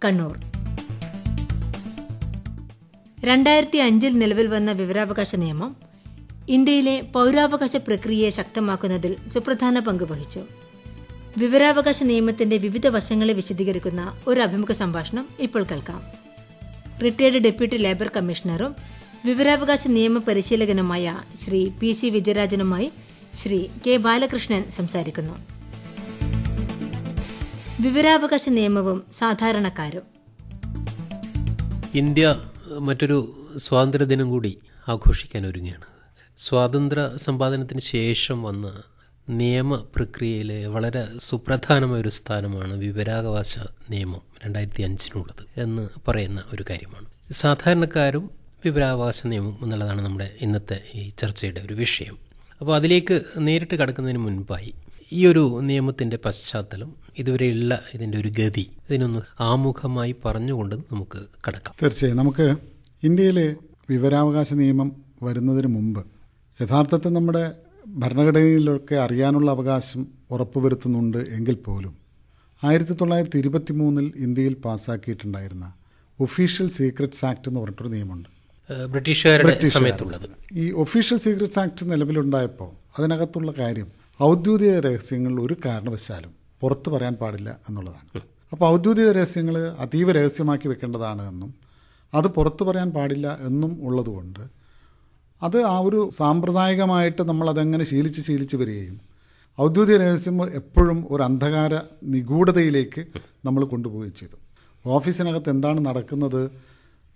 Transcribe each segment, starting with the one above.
കണ്ണൂർ. 2005 നിലവിൽ വന്ന വിവരാവകാശ നിയമം ഇന്ത്യയിലെ പൌരാവകാശ പ്രക്രിയയെ ശക്തമാക്കുന്നതിൽ സുപ്രധാന പങ്ക് വഹിച്ചു. വിവരാവകാശ നിയമത്തിന്റെ വിവിധ വശങ്ങളെ വിശദീകരിക്കുന്ന ഒരു അഭിമുഖ സംഭാഷണം ഇപ്പോൾ കേൾക്കാം. റിട്ടയർഡ് ഡെപ്യൂട്ടി ലേബർ കമ്മീഷണറും വിവരാവകാശ നിയമ പരിശീലകനുമായ ശ്രീ PC വിജയരാജനുമായി ശ്രീ K ബാലകൃഷ്ണൻ സംസാരിക്കുന്നു. വിവരാവകാശ നിയമവും സാധാരണക്കാരും. ഇന്ത്യ മറ്റൊരു സ്വാതന്ത്ര്യദിനം കൂടി ആഘോഷിക്കാൻ ഒരുങ്ങുകയാണ്. സ്വാതന്ത്ര്യ സമ്പാദനത്തിന് ശേഷം വന്ന നിയമ പ്രക്രിയയിലെ വളരെ സുപ്രധാനമായൊരു സ്ഥാനമാണ് വിവരാവകാശ നിയമം 2005 എന്ന് പറയുന്ന ഒരു കാര്യമാണ്. സാധാരണക്കാരും വിവരാവകാശ നിയമം എന്നുള്ളതാണ് നമ്മുടെ ഇന്നത്തെ ഈ ചർച്ചയുടെ ഒരു വിഷയം. അപ്പോൾ അതിലേക്ക് നേരിട്ട് കടക്കുന്നതിന് മുൻപായി ഈ ഒരു നിയമത്തിൻ്റെ പശ്ചാത്തലം, ഇതുവരെയുള്ള ഇതിൻ്റെ ഒരു ഗതി, ഇതിനൊന്ന് ആമുഖമായി പറഞ്ഞുകൊണ്ട് നമുക്ക് കടക്കാം. തീർച്ചയായും നമുക്ക് ഇന്ത്യയിലെ വിവരാവകാശ നിയമം വരുന്നതിന് മുമ്പ് യഥാർത്ഥത്തിൽ നമ്മുടെ ഭരണഘടനയിലൊക്കെ അറിയാനുള്ള അവകാശം ഉറപ്പുവരുത്തുന്നുണ്ട് എങ്കിൽ പോലും 1923 ഇന്ത്യയിൽ പാസ്സാക്കിയിട്ടുണ്ടായിരുന്ന ഒഫീഷ്യൽ സീക്രട്സ് ആക്ട് എന്ന് പറഞ്ഞിട്ടൊരു നിയമമുണ്ട്. ബ്രിട്ടീഷുകാരുടെ സമയത്തുള്ളത്. ഈ ഒഫീഷ്യൽ സീക്രട്സ് ആക്ട് നിലവിലുണ്ടായപ്പോൾ അതിനകത്തുള്ള കാര്യം ഔദ്യോഗിക രഹസ്യങ്ങൾ ഒരു കാരണവശാലും പുറത്തു പറയാൻ പാടില്ല എന്നുള്ളതാണ്. അപ്പോൾ ഔദ്യോഗിക രഹസ്യങ്ങൾ അതീവ രഹസ്യമാക്കി വെക്കേണ്ടതാണ് എന്നും അത് പുറത്തു പറയാൻ പാടില്ല എന്നും ഉള്ളതുകൊണ്ട് അത് ആ ഒരു സാമ്പ്രദായികമായിട്ട് നമ്മളതെങ്ങനെ ശീലിച്ച് വരികയും ഔദ്യോഗിക രഹസ്യം എപ്പോഴും ഒരു അന്ധകാര നിഗൂഢതയിലേക്ക് നമ്മൾ കൊണ്ടുപോവുകയും ചെയ്തു. ഓഫീസിനകത്ത് എന്താണ് നടക്കുന്നത്,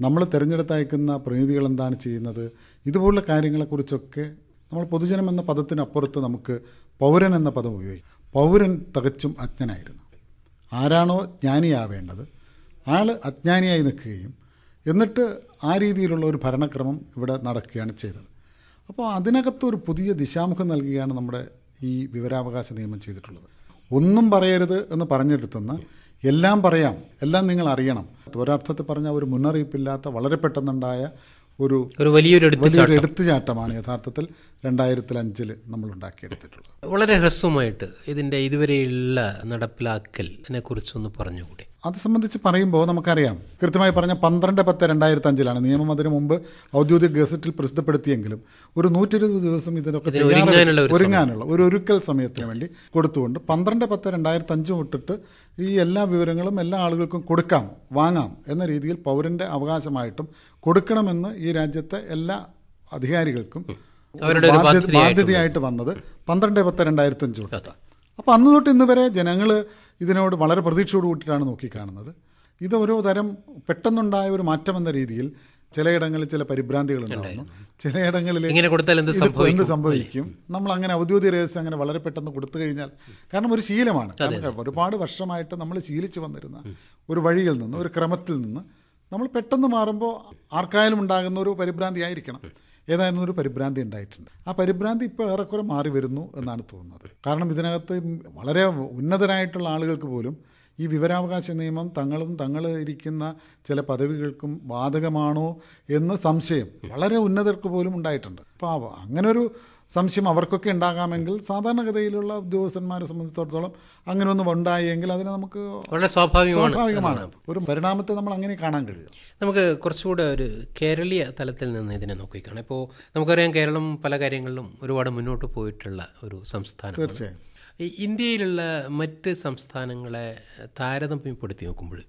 നമ്മൾ തിരഞ്ഞെടുത്തയക്കുന്ന പ്രതിനിധികൾ എന്താണ് ചെയ്യുന്നത്, ഇതുപോലുള്ള കാര്യങ്ങളെക്കുറിച്ചൊക്കെ നമ്മൾ പൊതുജനം എന്ന പദത്തിനപ്പുറത്ത് നമുക്ക് പൗരൻ എന്ന പദം ഉപയോഗിക്കും. പൗരൻ തികച്ചും അജ്ഞനായിരുന്നു. ആരാണോ ജ്ഞാനിയാവേണ്ടത് അയാൾ അജ്ഞാനിയായി നിൽക്കുകയും എന്നിട്ട് ആ രീതിയിലുള്ള ഒരു ഭരണക്രമം ഇവിടെ നടക്കുകയാണ് ചെയ്തത്. അപ്പോൾ അതിനകത്തൊരു പുതിയ ദിശാമുഖം നൽകുകയാണ് നമ്മുടെ ഈ വിവരാവകാശ നിയമം ചെയ്തിട്ടുള്ളത്. ഒന്നും പറയരുത് എന്ന് പറഞ്ഞെടുത്തുന്ന എല്ലാം പറയാം, എല്ലാം നിങ്ങൾ അറിയണം, ഒരർത്ഥത്തിൽ പറഞ്ഞാൽ ഒരു മുന്നറിയിപ്പില്ലാത്ത വളരെ പെട്ടെന്നുണ്ടായ ഒരു വലിയൊരു എടുത്തുചാട്ടമാണ് യഥാർത്ഥത്തിൽ 2005 നമ്മൾ ഉണ്ടാക്കിയെടുത്തിട്ടുള്ളത്. വളരെ ഹ്രസ്വമായിട്ട് ഇതിൻ്റെ ഇതുവരെയുള്ള നടപ്പിലാക്കലിനെ കുറിച്ചൊന്ന് പറഞ്ഞുകൂടെ? അത് സംബന്ധിച്ച് പറയുമ്പോൾ നമുക്കറിയാം, കൃത്യമായി പറഞ്ഞ 12/10/2005 നിയമം. അതിനു മുമ്പ് ഔദ്യോഗിക ഗസറ്റിൽ പ്രസിദ്ധപ്പെടുത്തിയെങ്കിലും ഒരു 120 ദിവസം ഇതിനൊക്കെ ഒരുങ്ങാനുള്ള ഒരു ഒരുക്കൽ സമയത്തിന് വേണ്ടി കൊടുത്തുകൊണ്ട് 12/10/2005 തൊട്ടിട്ട് ഈ എല്ലാ വിവരങ്ങളും എല്ലാ ആളുകൾക്കും കൊടുക്കാം, വാങ്ങാം എന്ന രീതിയിൽ പൗരന്റെ അവകാശമായിട്ടും കൊടുക്കണമെന്ന് ഈ രാജ്യത്തെ എല്ലാ അധികാരികൾക്കും ബാധ്യതയായിട്ട് വന്നത് 12/10/2005 തൊട്ടാണ്. അപ്പോൾ അന്ന് തൊട്ട് ഇന്ന് വരെ ജനങ്ങൾ ഇതിനോട് വളരെ പ്രതീക്ഷയോട് കൂട്ടിയിട്ടാണ് നോക്കിക്കാണുന്നത്. ഇത് ഓരോ തരം പെട്ടെന്നുണ്ടായ ഒരു മാറ്റം എന്ന രീതിയിൽ ചിലയിടങ്ങളിൽ ചില പരിഭ്രാന്തികൾ ഉണ്ടാകുന്നു, ചിലയിടങ്ങളിൽ എന്ത് സംഭവിക്കും, നമ്മൾ അങ്ങനെ ഔദ്യോഗിക രഹസ്യം അങ്ങനെ വളരെ പെട്ടെന്ന് കൊടുത്തു കഴിഞ്ഞാൽ, കാരണം ഒരു ശീലമാണ്, ഒരുപാട് വർഷമായിട്ട് നമ്മൾ ശീലിച്ചു വന്നിരുന്ന ഒരു വഴിയിൽ നിന്ന്, ഒരു ക്രമത്തിൽ നിന്ന് നമ്മൾ പെട്ടെന്ന് മാറുമ്പോൾ ആർക്കായാലും ഉണ്ടാകുന്ന ഒരു പരിഭ്രാന്തി ആയിരിക്കണം. ഏതായിരുന്നു ഒരു പരിഭ്രാന്തി ഉണ്ടായിട്ടുണ്ട്. ആ പരിഭ്രാന്തി ഇപ്പോൾ ഏറെക്കുറെ മാറി വരുന്നു എന്നാണ് തോന്നുന്നത്. കാരണം ഇതിനകത്ത് വളരെ ഉന്നതരായിട്ടുള്ള ആളുകൾക്ക് പോലും ഈ വിവരാവകാശ നിയമം തങ്ങൾ ഇരിക്കുന്ന ചില പദവികൾക്കും ബാധകമാണോ എന്ന് സംശയം വളരെ ഉന്നതർക്ക് പോലും ഉണ്ടായിട്ടുണ്ട്. അപ്പോൾ അങ്ങനൊരു സംശയം അവർക്കൊക്കെ ഉണ്ടാകാമെങ്കിൽ സാധാരണഗതിയിലുള്ള ഉദ്യോഗസ്ഥന്മാരെ സംബന്ധിച്ചിടത്തോളം അങ്ങനെ ഒന്നും ഉണ്ടായെങ്കിൽ അതിനെ നമുക്ക് വളരെ സ്വാഭാവികമാണ്. ഒരു പരിണാമത്തെ നമ്മൾ അങ്ങനെ കാണാൻ കഴിയും. നമുക്ക് കുറച്ചുകൂടെ ഒരു കേരളീയ തലത്തിൽ നിന്ന് ഇതിനെ നോക്കിക്കാണാം. ഇപ്പോൾ നമുക്കറിയാം, കേരളം പല കാര്യങ്ങളിലും ഒരുപാട് മുന്നോട്ട് പോയിട്ടുള്ള ഒരു സംസ്ഥാനം. തീർച്ചയായും ഇന്ത്യയിലുള്ള മറ്റ് സംസ്ഥാനങ്ങളെ താരതമ്യപ്പെടുത്തി നോക്കുമ്പോൾ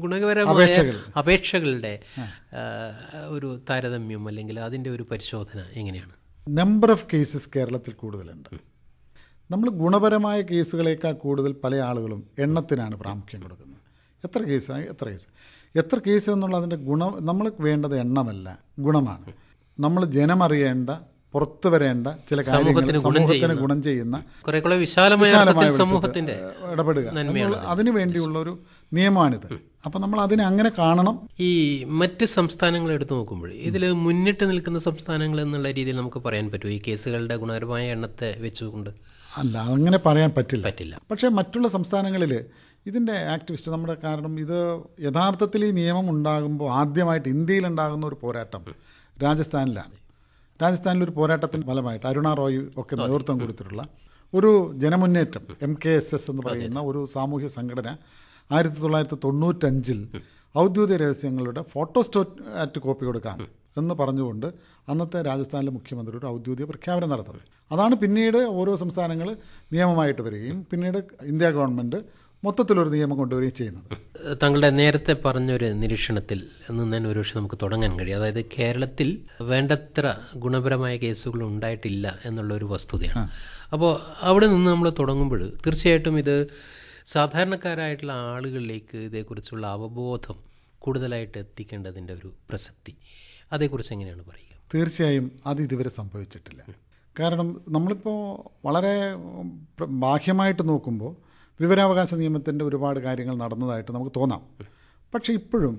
ഗുണകരമായ അപേക്ഷകളുടെ ഒരു താരതമ്യം അല്ലെങ്കിൽ അതിൻ്റെ ഒരു പരിശോധന എങ്ങനെയാണ്? നമ്പർ ഓഫ് കേസസ് കേരളത്തിൽ കൂടുതലുണ്ട്. നമ്മൾ ഗുണപരമായ കേസുകളേക്കാൾ കൂടുതൽ പല ആളുകളും എണ്ണത്തിനാണ് പ്രാമുഖ്യം കൊടുക്കുന്നത്. എത്ര കേസ് എന്നുള്ള അതിൻ്റെ നമ്മൾ വേണ്ടത് എണ്ണമല്ല, ഗുണമാണ്. നമ്മൾ ജനമറിയേണ്ട, പുറത്തു വരേണ്ട ചില കാര്യങ്ങൾ സമൂഹത്തിന് ഗുണം ചെയ്യുന്ന ഇടപെടുക, അതിനു വേണ്ടിയുള്ള ഒരു നിയമമാണിത്. അപ്പം നമ്മൾ അതിനെ അങ്ങനെ കാണണം. ഈ മറ്റ് സംസ്ഥാനങ്ങൾ എടുത്തു നോക്കുമ്പോൾ ഇതിൽ മുന്നിട്ട് നിൽക്കുന്ന സംസ്ഥാനങ്ങൾ എന്നുള്ള രീതിയിൽ നമുക്ക് പറയാൻ പറ്റുമോ ഈ കേസുകളുടെ ഗുണപരമായ എണ്ണത്തെ വെച്ചുകൊണ്ട്? അല്ല, അങ്ങനെ പറയാൻ പറ്റില്ല. പക്ഷേ മറ്റുള്ള സംസ്ഥാനങ്ങളിൽ ഇതിൻ്റെ ആക്ടിവിസ്റ്റ് നമ്മുടെ, കാരണം ഇത് യഥാർത്ഥത്തിൽ ഈ നിയമം ഉണ്ടാകുമ്പോൾ ആദ്യമായിട്ട് ഇന്ത്യയിലുണ്ടാകുന്ന ഒരു പോരാട്ടം രാജസ്ഥാനിലൊരു പോരാട്ടത്തിൻ്റെ ഫലമായിട്ട് അരുണ റോയ് ഒക്കെ നേതൃത്വം കൊടുത്തിട്ടുള്ള ഒരു ജനമുന്നേറ്റം, MKSS എന്ന് പറയുന്ന ഒരു സാമൂഹ്യ സംഘടന 1995 ഔദ്യോഗിക രഹസ്യങ്ങളുടെ ഫോട്ടോസ്റ്റാറ്റ് കോപ്പി കൊടുക്കാം എന്ന് പറഞ്ഞുകൊണ്ട് അന്നത്തെ രാജസ്ഥാനിലെ മുഖ്യമന്ത്രി ഒരു ഔദ്യോഗിക പ്രഖ്യാപനം നടത്തുന്നത്. അതാണ് പിന്നീട് ഓരോ സംസ്ഥാനങ്ങൾ നിയമമായിട്ട് വരികയും പിന്നീട് ഇന്ത്യ ഗവൺമെൻറ് മൊത്തത്തിലൊരു നിയമം കൊണ്ടുവരികയും ചെയ്യുന്നത്. താങ്കളുടെ നേരത്തെ പറഞ്ഞൊരു നിരീക്ഷണത്തിൽ നിന്ന് തന്നെ ഒരു പക്ഷേ നമുക്ക് തുടങ്ങാൻ കഴിയും. അതായത് കേരളത്തിൽ വേണ്ടത്ര ഗുണപരമായ കേസുകൾ ഉണ്ടായിട്ടില്ല എന്നുള്ളൊരു വസ്തുതയാണ്. അപ്പോൾ അവിടെ നിന്ന് നമ്മൾ തുടങ്ങുമ്പോൾ തീർച്ചയായിട്ടും ഇത് സാധാരണക്കാരായിട്ടുള്ള ആളുകളിലേക്ക് ഇതേക്കുറിച്ചുള്ള അവബോധം കൂടുതലായിട്ട് എത്തിക്കേണ്ടതിൻ്റെ ഒരു പ്രസക്തി, അതേക്കുറിച്ച് എങ്ങനെയാണ് പറയുക? തീർച്ചയായും അത് ഇതുവരെ സംഭവിച്ചിട്ടില്ല. കാരണം നമ്മളിപ്പോൾ വളരെ ബാഹ്യമായിട്ട് നോക്കുമ്പോൾ വിവരാവകാശ നിയമത്തിൻ്റെ ഒരുപാട് കാര്യങ്ങൾ നടന്നതായിട്ട് നമുക്ക് തോന്നാം. പക്ഷേ ഇപ്പോഴും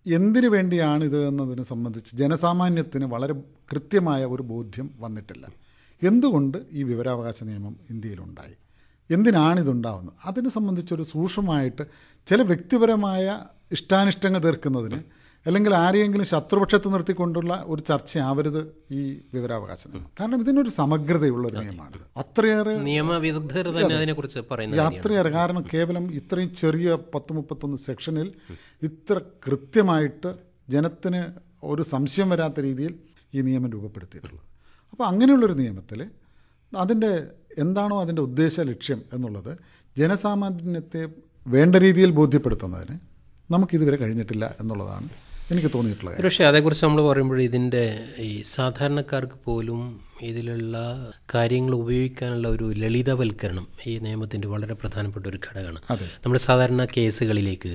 എന്തിനു വേണ്ടിയാണ് ഇത് എന്നതിനെ സംബന്ധിച്ച് ജനസാമാന്യത്തിന് വളരെ കൃത്യമായ ഒരു ബോധ്യം വന്നിട്ടില്ല. എന്തുകൊണ്ട് ഈ വിവരാവകാശ നിയമം ഇന്ത്യയിലുണ്ടായി, എന്തിനാണിതുണ്ടാവുന്നത്, അതിനെ സംബന്ധിച്ചൊരു സൂക്ഷ്മമായിട്ട് ചില വ്യക്തിപരമായ ഇഷ്ടാനിഷ്ടങ്ങൾ തീർക്കുന്നതിന് അല്ലെങ്കിൽ ആരെയെങ്കിലും ശത്രുപക്ഷത്ത് നിർത്തിക്കൊണ്ടുള്ള ഒരു ചർച്ചയാവരുത് ഈ വിവരാവകാശ നിയമം. കാരണം ഇതിനൊരു സമഗ്രതയുള്ളൊരു നിയമമാണ്. അത്രയേറെ നിയമവിദഗ്ധർ തന്നെ അതിനെക്കുറിച്ച് പറയുന്നത് അത്രയേറെ. കാരണം കേവലം ഇത്രയും ചെറിയ 10-31 സെക്ഷനിൽ ഇത്ര കൃത്യമായിട്ട് ജനത്തിന് ഒരു സംശയം വരാത്ത രീതിയിൽ ഈ നിയമം രൂപപ്പെടുത്തിയിട്ടുള്ളത്. അപ്പോൾ അങ്ങനെയുള്ളൊരു നിയമത്തിൽ അതിൻ്റെ എന്താണോ അതിൻ്റെ ഉദ്ദേശ ലക്ഷ്യം എന്നുള്ളത് ജനസാമാന്യത്തെ വേണ്ട രീതിയിൽ ബോധ്യപ്പെടുത്തുന്നതിന് നമുക്കിതുവരെ കഴിഞ്ഞിട്ടില്ല എന്നുള്ളതാണ് എനിക്ക് തോന്നിയിട്ടുള്ളത്. പക്ഷേ അതേക്കുറിച്ച് നമ്മൾ പറയുമ്പോൾ ഇതിൻ്റെ ഈ സാധാരണക്കാർക്ക് പോലും ഇതിലുള്ള കാര്യങ്ങൾ ഉപയോഗിക്കാനുള്ള ഒരു ലളിതവൽക്കരണം ഈ നിയമത്തിൻ്റെ വളരെ പ്രധാനപ്പെട്ട ഒരു ഘടകമാണ്. നമ്മൾ സാധാരണ കേസുകളിലേക്ക്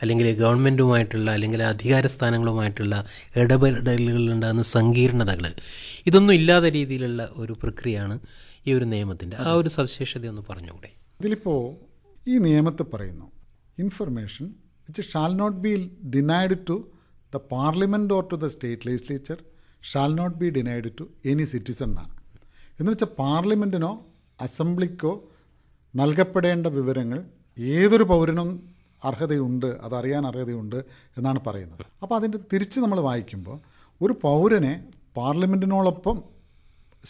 അല്ലെങ്കിൽ ഗവൺമെൻറ്റുമായിട്ടുള്ള അല്ലെങ്കിൽ അധികാര സ്ഥാനങ്ങളുമായിട്ടുള്ള ഇടപെടലുകളുണ്ടാകുന്ന സങ്കീർണതകൾ ഇതൊന്നും ഇല്ലാത്ത രീതിയിലുള്ള ഒരു പ്രക്രിയയാണ് ഈ ഒരു നിയമത്തിൻ്റെ. ആ ഒരു സവിശേഷതയൊന്ന് പറഞ്ഞുകൂടെ? ഇതിലിപ്പോൾ ഈ നിയമത്തിൽ പറയുന്നു information which shall not be denied to the parliament or to the state legislature shall not be denied to any citizen എന്നാണ്. എന്ന് വെച്ചാൽ പാർലമെൻറ്റിനോ അസംബ്ലിക്കോ നൽകപ്പെടേണ്ട വിവരങ്ങൾ ഏതൊരു പൗരനും അർഹതയുണ്ട്, അതറിയാൻ അർഹതയുണ്ട് എന്നാണ് പറയുന്നത്. അപ്പോൾ അതിൻ്റെ തിരിച്ച് നമ്മൾ വായിക്കുമ്പോൾ ഒരു പൗരനെ പാർലമെൻറ്റിനോടൊപ്പം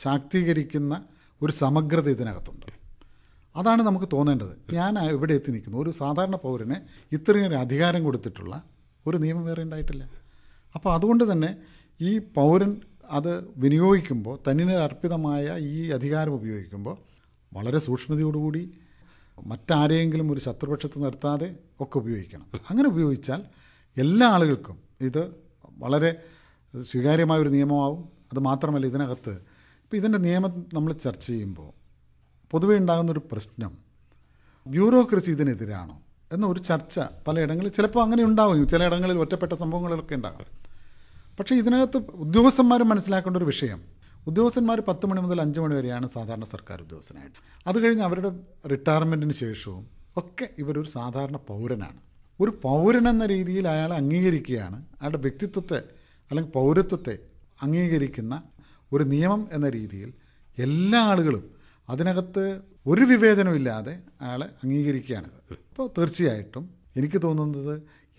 ശാക്തീകരിക്കുന്ന ഒരു സമഗ്രത ഇതിനകത്തുണ്ട്. അതാണ് നമുക്ക് തോന്നേണ്ടത്. ഞാൻ ഇവിടെ എത്തി നിൽക്കുന്നു, ഒരു സാധാരണ പൗരന് ഇത്രയൊരു അധികാരം കൊടുത്തിട്ടുള്ള ഒരു നിയമം വേറെ ഉണ്ടായിട്ടില്ല. അപ്പോൾ അതുകൊണ്ട് തന്നെ ഈ പൗരൻ അത് വിനിയോഗിക്കുമ്പോൾ തന്നിന് അർപ്പിതമായ ഈ അധികാരം ഉപയോഗിക്കുമ്പോൾ വളരെ സൂക്ഷ്മതയോടുകൂടി മറ്റാരെയെങ്കിലും ഒരു ശത്രുപക്ഷത്ത് നിർത്താതെ ഒക്കെ ഉപയോഗിക്കണം. അങ്ങനെ ഉപയോഗിച്ചാൽ എല്ലാ ആളുകൾക്കും ഇത് വളരെ സ്വീകാര്യമായൊരു നിയമമാവും. അത് മാത്രമല്ല, ഇതിനകത്ത് ഇപ്പോൾ ഇതിൻ്റെ നിയമം നമ്മൾ ചർച്ച ചെയ്യുമ്പോൾ പൊതുവെ ഉണ്ടാകുന്നൊരു പ്രശ്നം ബ്യൂറോക്രസി ഇതിനെതിരാണോ എന്നൊരു ചർച്ച പലയിടങ്ങളിൽ ചിലപ്പോൾ അങ്ങനെ ഉണ്ടാകും. ചിലയിടങ്ങളിൽ ഒറ്റപ്പെട്ട സംഭവങ്ങളിലൊക്കെ ഉണ്ടാകും. പക്ഷേ ഇതിനകത്ത് ഉദ്യോഗസ്ഥന്മാർ മനസ്സിലാക്കേണ്ട ഒരു വിഷയം, ഉദ്യോഗസ്ഥന്മാർ 10 മണി മുതൽ 5 മണി വരെയാണ് സാധാരണ സർക്കാർ ഉദ്യോഗസ്ഥനായിട്ട്. അത് കഴിഞ്ഞ് അവരുടെ റിട്ടയർമെൻറ്റിന് ശേഷവും ഒക്കെ ഇവരൊരു സാധാരണ പൗരനാണ്. ഒരു പൗരനെന്ന രീതിയിൽ അയാളെ അംഗീകരിക്കുകയാണ്, അയാളുടെ വ്യക്തിത്വത്തെ അല്ലെങ്കിൽ പൗരത്വത്തെ അംഗീകരിക്കുന്ന ഒരു നിയമം എന്ന രീതിയിൽ എല്ലാ ആളുകളും അതിനകത്ത് ഒരു വിവേചനമില്ലാതെ അയാളെ അംഗീകരിക്കുകയാണിത്. അപ്പോൾ തീർച്ചയായിട്ടും എനിക്ക് തോന്നുന്നത്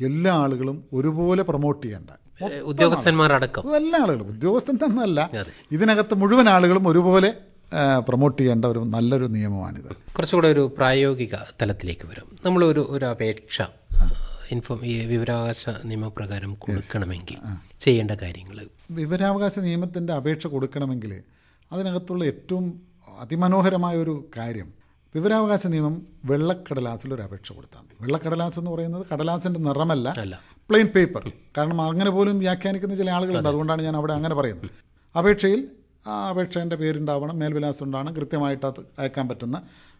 എല്ലാ ആളുകളും ഒരുപോലെ പ്രൊമോട്ട് ചെയ്യേണ്ട, ഉദ്യോഗസ്ഥന്മാരടക്കം എല്ലാ ആളുകളും, ഉദ്യോഗസ്ഥൻ തന്നല്ല, ഇതിനകത്ത് മുഴുവൻ ആളുകളും ഒരുപോലെ പ്രൊമോട്ട് ചെയ്യേണ്ട ഒരു നല്ലൊരു നിയമമാണിത്. കുറച്ചുകൂടെ ഒരു പ്രായോഗിക തലത്തിലേക്ക് വരും. നമ്മളൊരു അപേക്ഷ ഈ വിവരാവകാശ നിയമപ്രകാരം കൊടുക്കണമെങ്കിൽ ചെയ്യേണ്ട കാര്യങ്ങൾ. വിവരാവകാശ നിയമത്തിൻ്റെ അപേക്ഷ കൊടുക്കണമെങ്കിൽ അതിനകത്തുള്ള ഏറ്റവും അതിമനോഹരമായ ഒരു കാര്യം, വിവരാവകാശ നിയമം വെള്ളക്കടലാസിലൊരു അപേക്ഷ കൊടുത്താൽ മതി. വെള്ളക്കടലാസ് എന്ന് പറയുന്നത് കടലാസിൻ്റെ നിറമല്ല, പ്ലെയിൻ പേപ്പർ. കാരണം അങ്ങനെ പോലും വ്യാഖ്യാനിക്കുന്ന ചില ആളുകളുണ്ട്. അതുകൊണ്ടാണ് ഞാൻ അവിടെ അങ്ങനെ പറയുന്നത്. അപേക്ഷയിൽ ആ അപേക്ഷേൻ്റെ പേരുണ്ടാവണം, മേൽവിലാസം ഉണ്ടാവണം, കൃത്യമായിട്ട് അത് അയക്കാൻ പറ്റുന്ന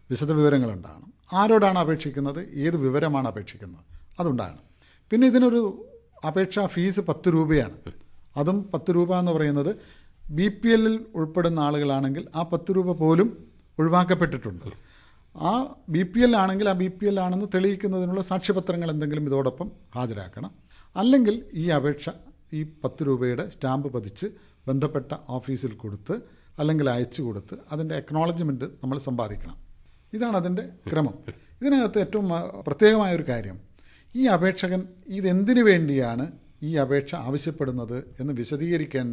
വിശദ വിവരങ്ങളുണ്ടാകണം. ആരോടാണ് അപേക്ഷിക്കുന്നത്, ഏത് വിവരമാണ് അപേക്ഷിക്കുന്നത്, അതുണ്ടാകണം. പിന്നെ ഇതിനൊരു അപേക്ഷാ ഫീസ് 10 രൂപയാണ്. അതും 10 രൂപ എന്ന് പറയുന്നത് BPL ഉൾപ്പെടുന്ന ആളുകളാണെങ്കിൽ ആ 10 രൂപ പോലും ഒഴിവാക്കപ്പെട്ടിട്ടുണ്ട്. ആ BPL ആണെങ്കിൽ ആ BPL ആണെന്ന് തെളിയിക്കുന്നതിനുള്ള സാക്ഷ്യപത്രങ്ങൾ എന്തെങ്കിലും ഇതോടൊപ്പം ഹാജരാക്കണം. അല്ലെങ്കിൽ ഈ അപേക്ഷ ഈ 10 രൂപയുടെ സ്റ്റാമ്പ് പതിച്ച് ബന്ധപ്പെട്ട ഓഫീസിൽ കൊടുത്ത് അല്ലെങ്കിൽ അയച്ചു കൊടുത്ത് അതിൻ്റെ അക്നോളജ്മെൻറ്റ് നമ്മൾ സമ്പാദിക്കണം. ഇതാണ് അതിൻ്റെ ക്രമം. ഇതിനകത്ത് ഏറ്റവും പ്രത്യേകമായൊരു കാര്യം, ഈ അപേക്ഷകൻ ഇതെന്തിനു വേണ്ടിയാണ് ഈ അപേക്ഷ ആവശ്യപ്പെടുന്നത് എന്ന് വിശദീകരിക്കേണ്ട